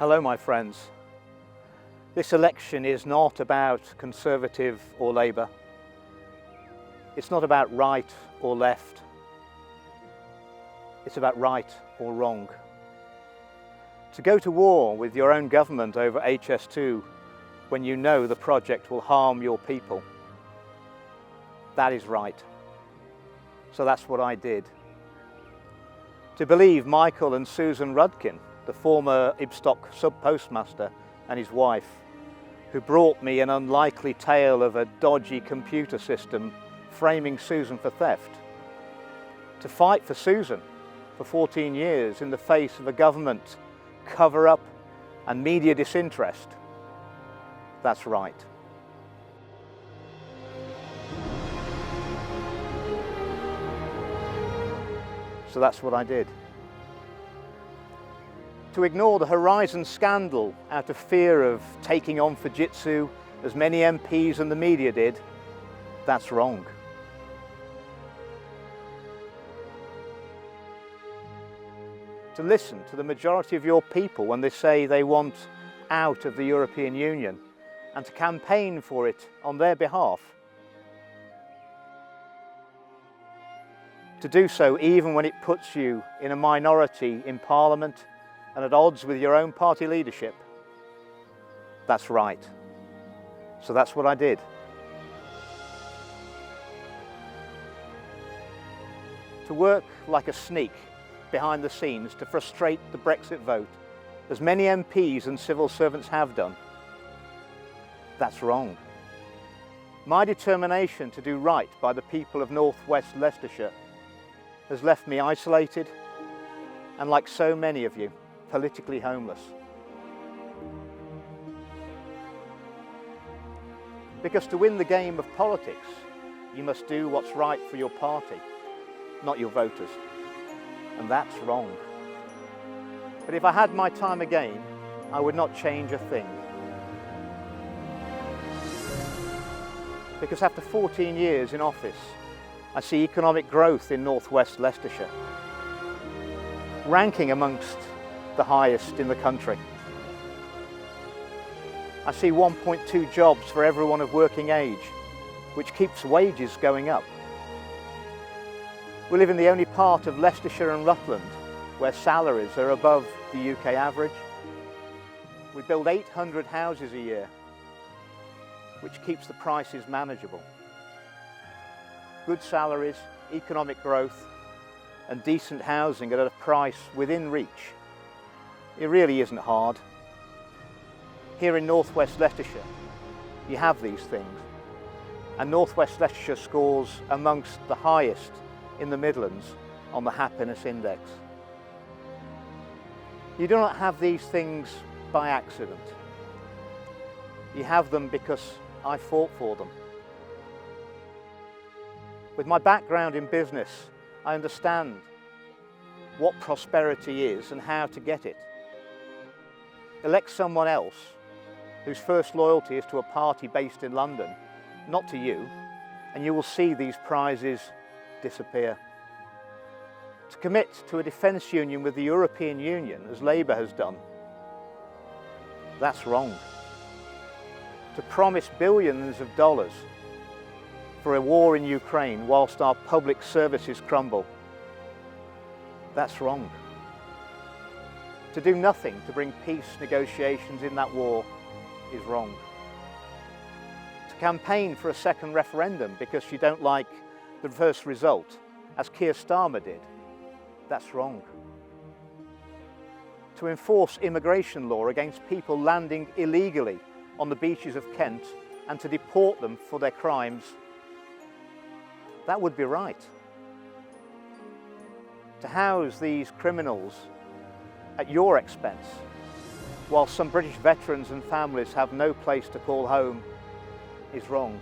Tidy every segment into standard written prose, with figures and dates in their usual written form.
Hello, my friends. This election is not about Conservative or Labour. It's not about right or left. It's about right or wrong. To go to war with your own government over HS2 when you know the project will harm your people, that is right. So that's what I did. To believe Michael and Susan Rudkin, the former Ibstock sub-postmaster, and his wife, who brought me an unlikely tale of a dodgy computer system framing Susan for theft. To fight for Susan for 14 years in the face of a government cover-up and media disinterest. That's right. So that's what I did. To ignore the Horizon scandal out of fear of taking on Fujitsu, as many MPs and the media did, that's wrong. To listen to the majority of your people when they say they want out of the European Union and to campaign for it on their behalf. To do so even when it puts you in a minority in Parliament and at odds with your own party leadership. That's right. So that's what I did. To work like a sneak behind the scenes to frustrate the Brexit vote, as many MPs and civil servants have done, that's wrong. My determination to do right by the people of North West Leicestershire has left me isolated and, like so many of you, politically homeless. Because to win the game of politics, you must do what's right for your party, not your voters. And that's wrong. But if I had my time again, I would not change a thing. Because after 14 years in office, I see economic growth in North West Leicestershire, ranking amongst the highest in the country. I see 1.2 jobs for everyone of working age, which keeps wages going up. We live in the only part of Leicestershire and Rutland where salaries are above the UK average. We build 800 houses a year, which keeps the prices manageable. Good salaries, economic growth, and decent housing at a price within reach. It really isn't hard. Here in North West Leicestershire, you have these things, and North West Leicestershire scores amongst the highest in the Midlands on the Happiness Index. You do not have these things by accident. You have them because I fought for them. With my background in business, I understand what prosperity is and how to get it. Elect someone else whose first loyalty is to a party based in London, not to you, and you will see these prizes disappear. To commit to a defence union with the European Union, as Labour has done, that's wrong. To promise billions of dollars for a war in Ukraine whilst our public services crumble, that's wrong. To do nothing to bring peace negotiations in that war is wrong. To campaign for a second referendum because you don't like the first result, as Keir Starmer did, that's wrong. To enforce immigration law against people landing illegally on the beaches of Kent and to deport them for their crimes, that would be right. To house these criminals at your expense, while some British veterans and families have no place to call home, is wrong.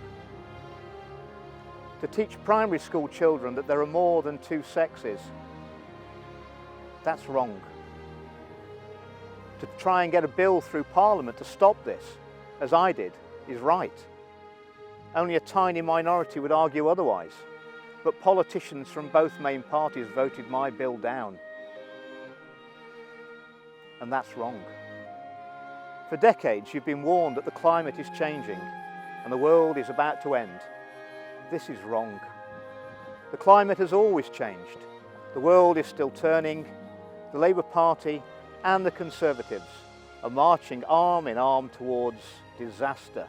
To teach primary school children that there are more than two sexes, that's wrong. To try and get a bill through Parliament to stop this, as I did, is right. Only a tiny minority would argue otherwise, but politicians from both main parties voted my bill down. And that's wrong. For decades you've been warned that the climate is changing and the world is about to end. This is wrong. The climate has always changed. The world is still turning. The Labour Party and the Conservatives are marching arm in arm towards disaster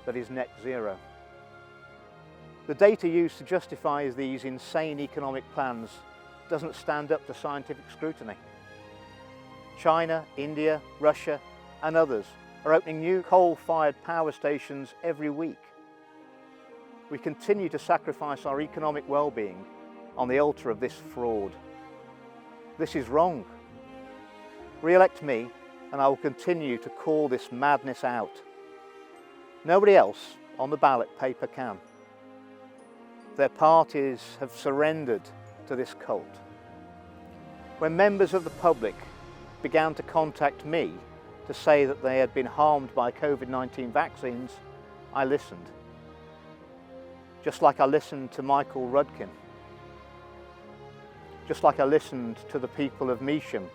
that is net zero. The data used to justify these insane economic plans doesn't stand up to scientific scrutiny. China, India, Russia and others are opening new coal-fired power stations every week. We continue to sacrifice our economic well-being on the altar of this fraud. This is wrong. Re-elect me and I will continue to call this madness out. Nobody else on the ballot paper can. Their parties have surrendered to this cult. When members of the public began to contact me to say that they had been harmed by COVID-19 vaccines, I listened. Just like I listened to Michael Rudkin. Just like I listened to the people of Measham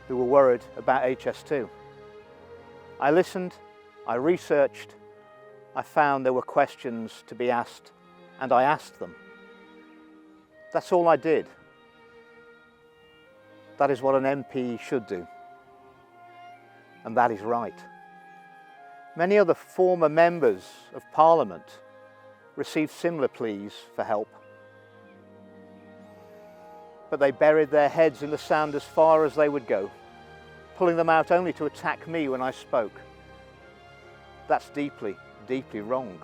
who were worried about HS2. I listened, I researched, I found there were questions to be asked, and I asked them. That's all I did. That is what an MP should do. And that is right. Many other former members of Parliament received similar pleas for help. But they buried their heads in the sand as far as they would go, pulling them out only to attack me when I spoke. That's deeply, deeply wrong.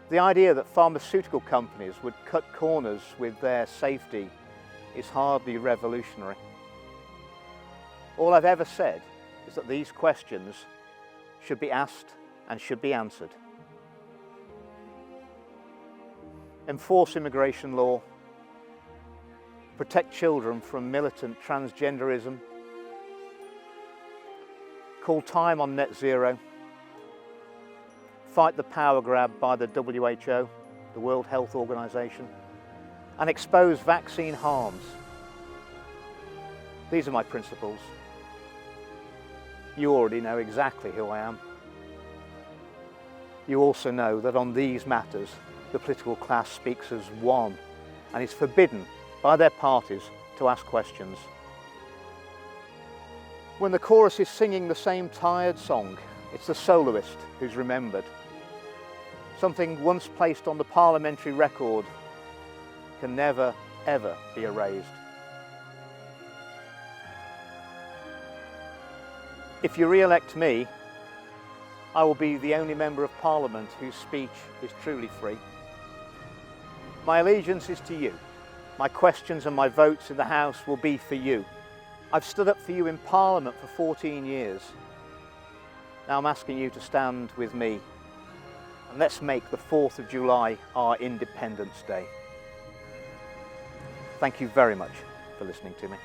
The idea that pharmaceutical companies would cut corners with their safety is hardly revolutionary. All I've ever said is that these questions should be asked and should be answered. Enforce immigration law, protect children from militant transgenderism, call time on net zero, fight the power grab by the WHO, the World Health Organization, and expose vaccine harms. These are my principles. You already know exactly who I am. You also know that on these matters, the political class speaks as one and is forbidden by their parties to ask questions. When the chorus is singing the same tired song, it's the soloist who's remembered. Something once placed on the parliamentary record can never, ever be erased. If you re-elect me, I will be the only member of Parliament whose speech is truly free. My allegiance is to you. My questions and my votes in the House will be for you. I've stood up for you in Parliament for 14 years. Now I'm asking you to stand with me, and let's make the 4th of July our Independence Day. Thank you very much for listening to me.